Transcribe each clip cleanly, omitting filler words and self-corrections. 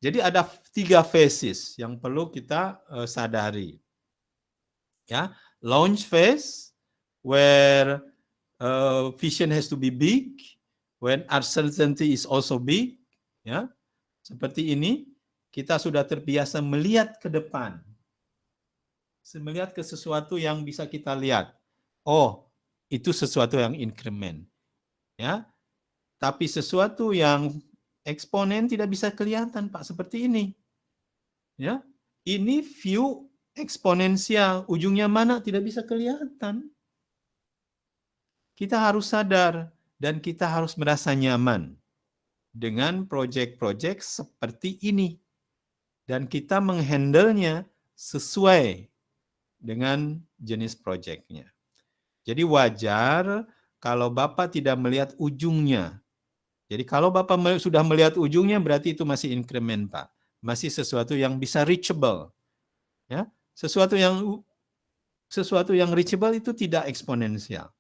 Jadi ada 3 phases yang perlu kita sadari. Ya, launch phase where vision has to be big, when uncertainty is also big. Ya, seperti ini kita sudah terbiasa melihat ke depan, melihat ke sesuatu yang bisa kita lihat. Oh, itu sesuatu yang increment. Ya, tapi sesuatu yang eksponen tidak bisa kelihatan, Pak, seperti ini. Ya, ini view eksponensial, ujungnya mana tidak bisa kelihatan. Kita harus sadar dan kita harus merasa nyaman dengan proyek-proyek seperti ini. Dan kita menghandle-nya sesuai dengan jenis proyeknya. Jadi wajar kalau Bapak tidak melihat ujungnya. Jadi kalau Bapak sudah melihat ujungnya berarti itu masih increment, Pak. Masih sesuatu yang bisa reachable. Ya, sesuatu yang reachable itu tidak eksponensial.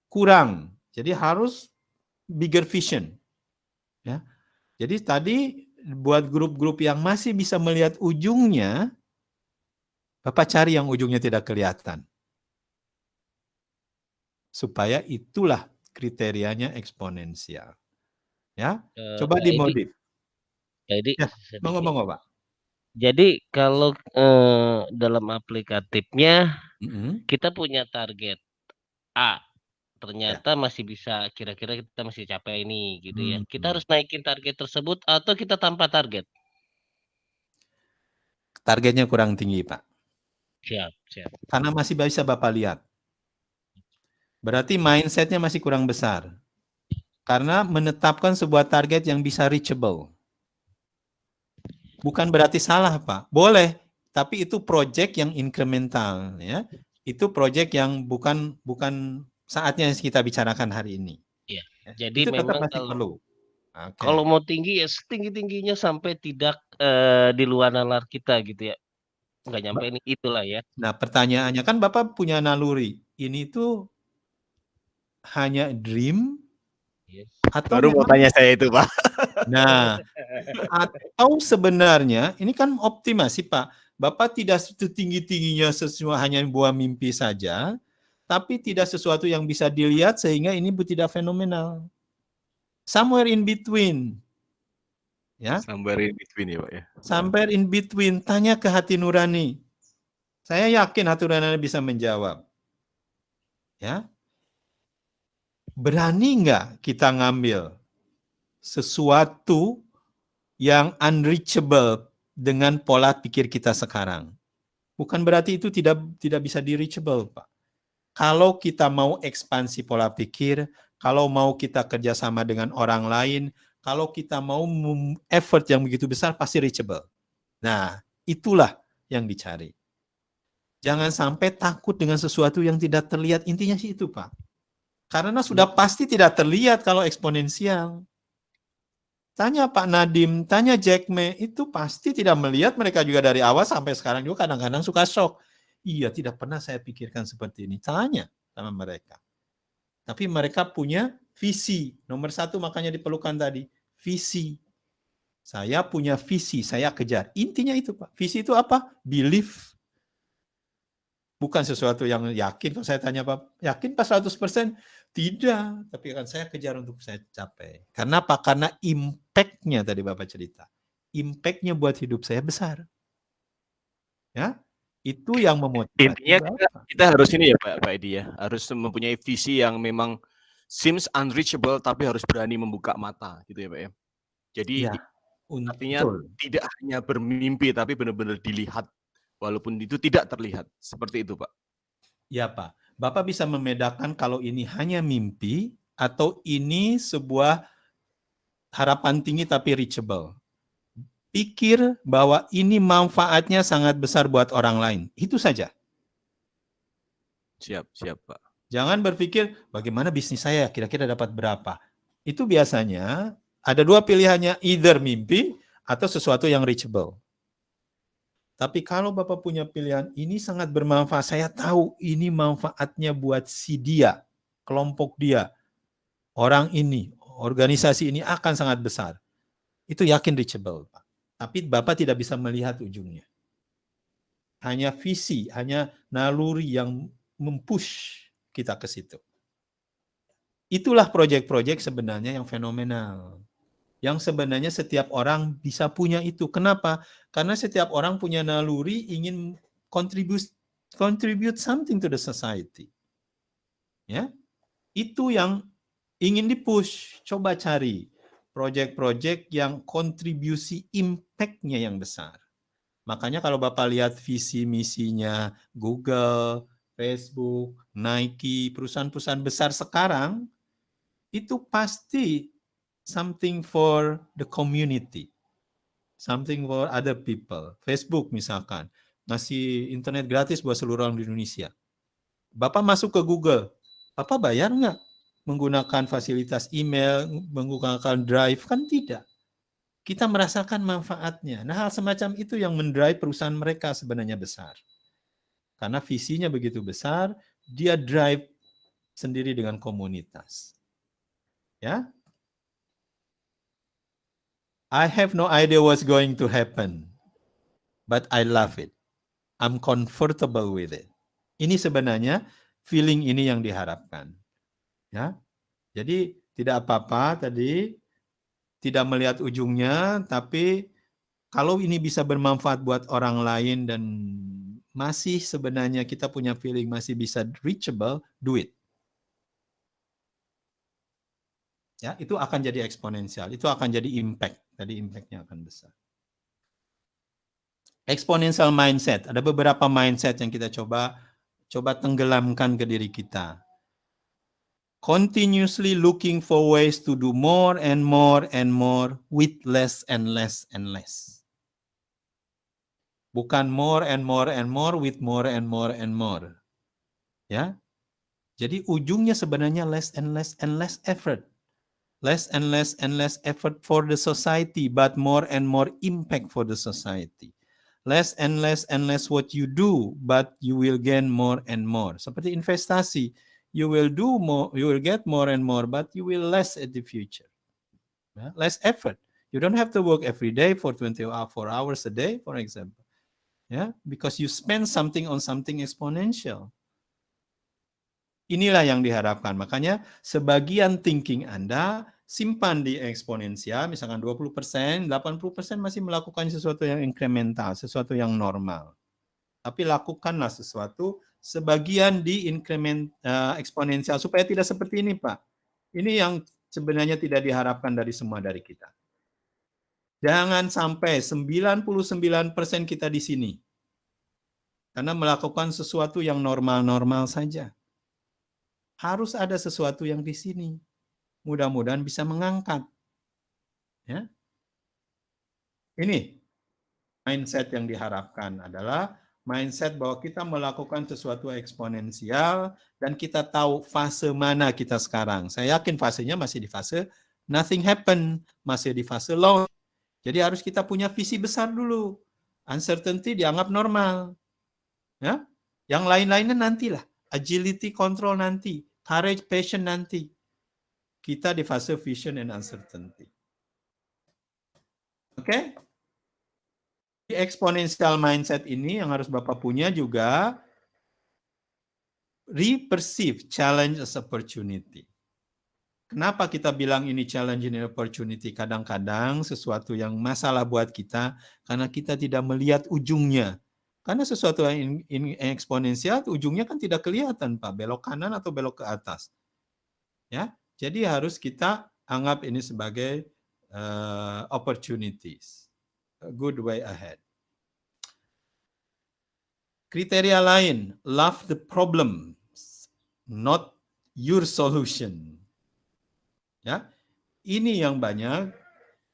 Kurang. Jadi harus bigger vision. Ya. Jadi tadi buat grup-grup yang masih bisa melihat ujungnya, Bapak cari yang ujungnya tidak kelihatan. Supaya itulah kriterianya eksponensial. Ya, coba dimodif. Jadi ya, monggo Pak. Jadi kalau dalam aplikatifnya kita punya target A, ternyata masih bisa, kira-kira kita masih capai ini gitu ya. Kita harus naikin target tersebut atau kita tanpa target? Targetnya kurang tinggi, Pak. Siap. Karena masih bisa Bapak lihat. Berarti mindset-nya masih kurang besar. Karena menetapkan sebuah target yang bisa reachable. Bukan berarti salah, Pak. Boleh, tapi itu project yang incremental, ya. Itu project yang bukan saatnya yang kita bicarakan hari ini. Iya. Jadi itu memang tetap masih perlu. Kalau mau tinggi ya setinggi-tingginya sampai tidak di luar nalar kita gitu ya. Nggak nyampe ini, itulah ya. Nah, pertanyaannya kan Bapak punya naluri. Ini tuh hanya dream atau baru mau tanya saya itu, Pak. Nah, atau sebenarnya ini kan optimasi, Pak. Bapak tidak setinggi-tingginya sesuatu hanya buah mimpi saja, tapi tidak sesuatu yang bisa dilihat sehingga ini tidak fenomenal. Somewhere in between. Ya. Somewhere in between ya, Pak ya. Somewhere in between. Tanya ke hati nurani. Saya yakin hati nurani bisa menjawab. Ya. Berani nggak kita ngambil sesuatu yang unreachable dengan pola pikir kita sekarang? Bukan berarti itu tidak bisa di-reachable, Pak. Kalau kita mau ekspansi pola pikir, kalau mau kita kerjasama dengan orang lain, kalau kita mau effort yang begitu besar, pasti reachable. Nah, itulah yang dicari. Jangan sampai takut dengan sesuatu yang tidak terlihat. Intinya sih itu, Pak. Karena sudah pasti tidak terlihat kalau eksponensial. Tanya Pak Nadim, tanya Jack May, itu pasti tidak melihat. Mereka juga dari awal sampai sekarang juga kadang-kadang suka shock. Iya, tidak pernah saya pikirkan seperti ini. Tanya sama mereka. Tapi mereka punya visi. Nomor 1 makanya diperlukan tadi, visi. Saya punya visi, saya kejar. Intinya itu, Pak. Visi itu apa? Belief. Bukan sesuatu yang yakin. Kalau saya tanya, Pak, yakin Pak 100%? Tidak, tapi akan saya kejar untuk saya capai. Karena apa? Karena impact-nya tadi Bapak cerita. Impact-nya buat hidup saya besar. Ya, itu yang memotivasi. Intinya kita harus ini ya Pak Edi ya, harus mempunyai visi yang memang seems unreachable tapi harus berani membuka mata gitu ya Pak ya. Jadi ya, artinya tidak hanya bermimpi tapi benar-benar dilihat walaupun itu tidak terlihat. Seperti itu Pak. Ya Pak, Bapak bisa membedakan kalau ini hanya mimpi atau ini sebuah harapan tinggi tapi reachable. Pikir bahwa ini manfaatnya sangat besar buat orang lain. Itu saja. Siap Pak. Jangan berpikir bagaimana bisnis saya kira-kira dapat berapa. Itu biasanya ada 2 pilihannya, either mimpi atau sesuatu yang reachable. Tapi kalau Bapak punya pilihan, ini sangat bermanfaat, saya tahu ini manfaatnya buat si dia, kelompok dia, orang ini, organisasi ini akan sangat besar. itu yakin reachable, Pak. Tapi Bapak tidak bisa melihat ujungnya. Hanya visi, hanya naluri yang mempush kita ke situ. Itulah proyek-proyek sebenarnya yang fenomenal. Yang sebenarnya setiap orang bisa punya itu. Kenapa? Karena setiap orang punya naluri ingin contribute something to the society. Ya, itu yang ingin dipush. Coba cari proyek-proyek yang kontribusi impact-nya yang besar. Makanya kalau Bapak lihat visi misinya Google, Facebook, Nike, perusahaan-perusahaan besar sekarang, itu pasti something for the community, something for other people. Facebook misalkan, ngasih internet gratis buat seluruh orang di Indonesia. Bapak masuk ke Google, Bapak bayar nggak menggunakan fasilitas email, menggunakan Drive? Kan tidak. Kita merasakan manfaatnya. Nah, hal semacam itu yang mendrive perusahaan mereka sebenarnya besar. Karena visinya begitu besar, dia drive sendiri dengan komunitas. Ya, I have no idea what's going to happen, but I love it. I'm comfortable with it. Ini sebenarnya feeling ini yang diharapkan. Ya, jadi tidak apa-apa tadi, tidak melihat ujungnya, tapi kalau ini bisa bermanfaat buat orang lain dan masih sebenarnya kita punya feeling masih bisa reachable, do it. Ya, itu akan jadi eksponensial, itu akan jadi impact. Tadi impact-nya akan besar. Exponential mindset, ada beberapa mindset yang kita coba tenggelamkan ke diri kita. Continuously looking for ways to do more and more and more with less and less and less. Bukan more and more and more with more and more and more. Ya. Jadi ujungnya sebenarnya less and less and less effort. Less and less and less effort for the society, but more and more impact for the society. Less and less and less what you do, but you will gain more and more. Seperti investasi, you will do more, you will get more and more, but you will less at the future. Less effort. You don't have to work every day for 24 hours a day, for example. Because you spend something on something exponential. Inilah yang diharapkan. Makanya sebagian thinking Anda simpan di eksponensial, misalkan 20%, 80% masih melakukan sesuatu yang incremental, sesuatu yang normal. Tapi lakukanlah sesuatu sebagian di eksponensial supaya tidak seperti ini, Pak. Ini yang sebenarnya tidak diharapkan dari semua dari kita. Jangan sampai 99% kita di sini. Karena melakukan sesuatu yang normal-normal saja. Harus ada sesuatu yang di sini. Mudah-mudahan bisa mengangkat. Ya. Ini mindset yang diharapkan adalah mindset bahwa kita melakukan sesuatu eksponensial dan kita tahu fase mana kita sekarang. Saya yakin fasenya masih di fase nothing happen, masih di fase launch. Jadi harus kita punya visi besar dulu. Uncertainty dianggap normal. Ya. Yang lain-lainnya nantilah. Agility, control nanti. Courage, passion nanti. Kita di fase vision and uncertainty. Oke? Di exponential mindset ini yang harus Bapak punya juga re-perceive challenge as opportunity. Kenapa kita bilang ini challenge and opportunity? Kadang-kadang sesuatu yang masalah buat kita karena kita tidak melihat ujungnya. Karena sesuatu yang eksponensial ujungnya kan tidak kelihatan, Pak, belok kanan atau belok ke atas. Ya, jadi harus kita anggap ini sebagai opportunities, a good way ahead. Kriteria lain, love the problem, not your solution. Ya, ini yang banyak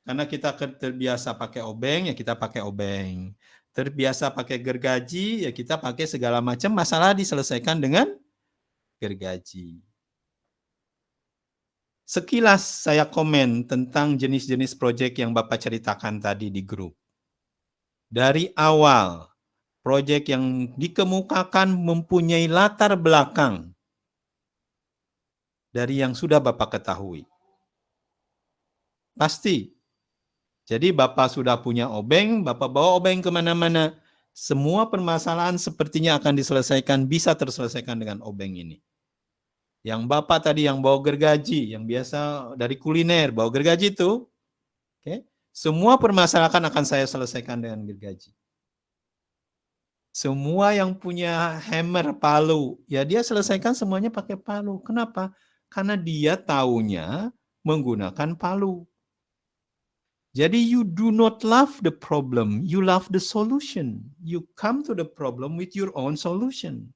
karena kita terbiasa pakai obeng, ya kita pakai obeng. Terbiasa pakai gergaji, ya kita pakai segala macam masalah diselesaikan dengan gergaji. Sekilas saya komen tentang jenis-jenis proyek yang Bapak ceritakan tadi di grup. Dari awal, proyek yang dikemukakan mempunyai latar belakang dari yang sudah Bapak ketahui. Pasti Jadi Bapak sudah punya obeng, Bapak bawa obeng kemana-mana. Semua permasalahan sepertinya akan diselesaikan, bisa terselesaikan dengan obeng ini. Yang Bapak tadi yang bawa gergaji, yang biasa dari kuliner, bawa gergaji itu, okay, semua permasalahan akan saya selesaikan dengan gergaji. Semua yang punya hammer, palu, ya dia selesaikan semuanya pakai palu. Kenapa? Karena dia taunya menggunakan palu. Jadi you do not love the problem, you love the solution. You come to the problem with your own solution.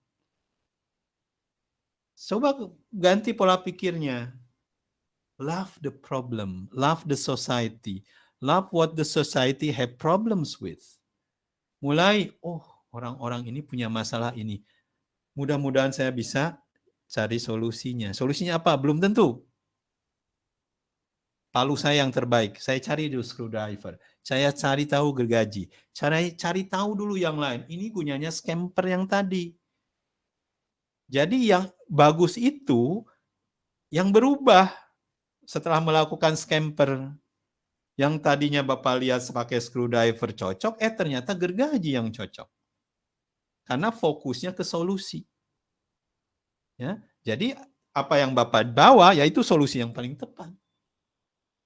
Coba ganti pola pikirnya. Love the problem, love the society, love what the society have problems with. Mulai, oh orang-orang ini punya masalah ini. Mudah-mudahan saya bisa cari solusinya. Solusinya apa? Belum tentu. Palu saya yang terbaik, saya cari dulu screwdriver, saya cari tahu gergaji, cari tahu dulu yang lain. Ini punyanya scamper yang tadi. Jadi yang bagus itu yang berubah setelah melakukan scamper. Yang tadinya Bapak lihat pakai screwdriver cocok, ternyata gergaji yang cocok. Karena fokusnya ke solusi. Ya, jadi apa yang Bapak bawa, yaitu solusi yang paling tepat.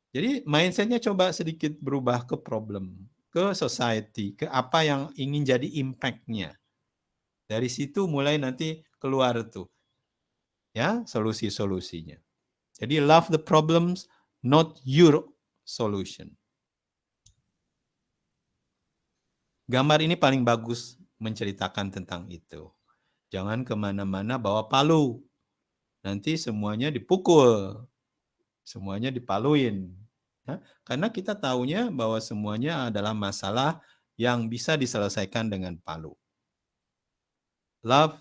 Jadi mindset-nya coba sedikit berubah ke problem, ke society, ke apa yang ingin jadi impact-nya. Dari situ mulai nanti keluar tuh, ya solusi-solusinya. Jadi love the problems, not your solution. Gambar ini paling bagus menceritakan tentang itu. Jangan kemana-mana bawa palu. Nanti semuanya dipukul. Semuanya dipaluin. Ya, karena kita tahunya bahwa semuanya adalah masalah yang bisa diselesaikan dengan palu. Love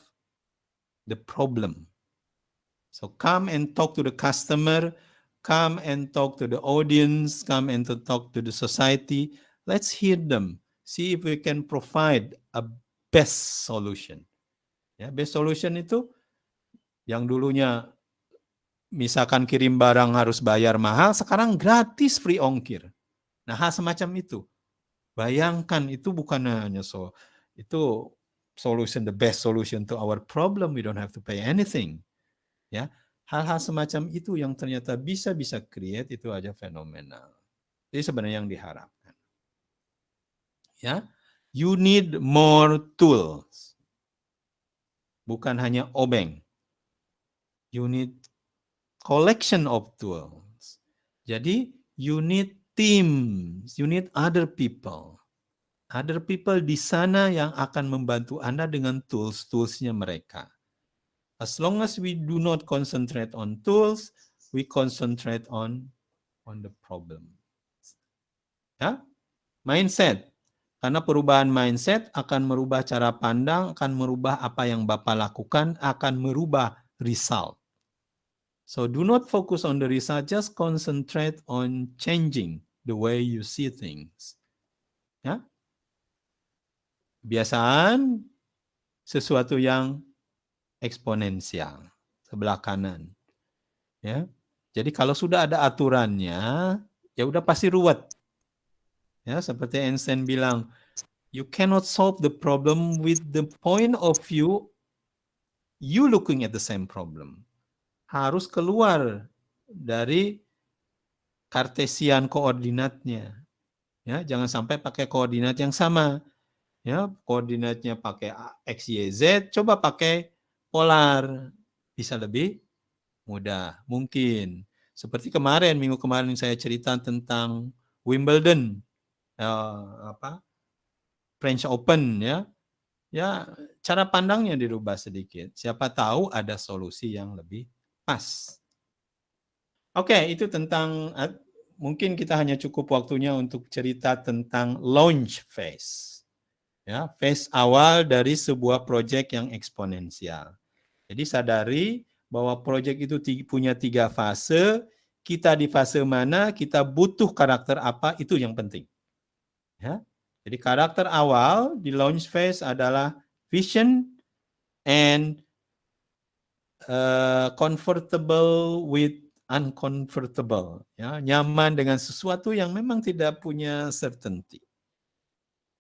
the problem. So come and talk to the customer, come and talk to the audience, come and to talk to the society. Let's hear them. See if we can provide a best solution. Ya, best solution itu yang dulunya misalkan kirim barang harus bayar mahal, sekarang gratis free ongkir. Nah, hal semacam itu. Bayangkan itu bukan hanya itu solution, the best solution to our problem, we don't have to pay anything. Ya, hal-hal semacam itu yang ternyata bisa create itu aja fenomenal. Jadi sebenarnya yang diharapkan. Ya, you need more tools. Bukan hanya obeng. You need collection of tools. Jadi you need teams, you need other people. Other people di sana yang akan membantu Anda dengan tools-toolsnya mereka. As long as we do not concentrate on tools, we concentrate on the problem. Ya, mindset. Karena perubahan mindset akan merubah cara pandang, akan merubah apa yang Bapak lakukan, akan merubah result. So do not focus on the result, just concentrate on changing the way you see things. Ya. Kebiasaan sesuatu yang eksponensial, sebelah kanan. Ya. Jadi kalau sudah ada aturannya, ya udah pasti ruwet. Ya, seperti Einstein bilang, you cannot solve the problem with the point of view you looking at the same problem. Harus keluar dari Kartesian koordinatnya. Ya, jangan sampai pakai koordinat yang sama. Ya, koordinatnya pakai X, Y, Z, coba pakai polar. Bisa lebih mudah. Mungkin. Seperti kemarin, minggu kemarin saya cerita tentang Wimbledon. French Open, ya. Ya, cara pandangnya dirubah sedikit. Siapa tahu ada solusi yang lebih pas. Oke, itu tentang, mungkin kita hanya cukup waktunya untuk cerita tentang launch phase. Ya, phase awal dari sebuah proyek yang eksponensial. Jadi sadari bahwa proyek itu punya 3 fase, kita di fase mana, kita butuh karakter apa, itu yang penting. Ya. Jadi karakter awal di launch phase adalah vision and comfortable with uncomfortable, ya, nyaman dengan sesuatu yang memang tidak punya certainty.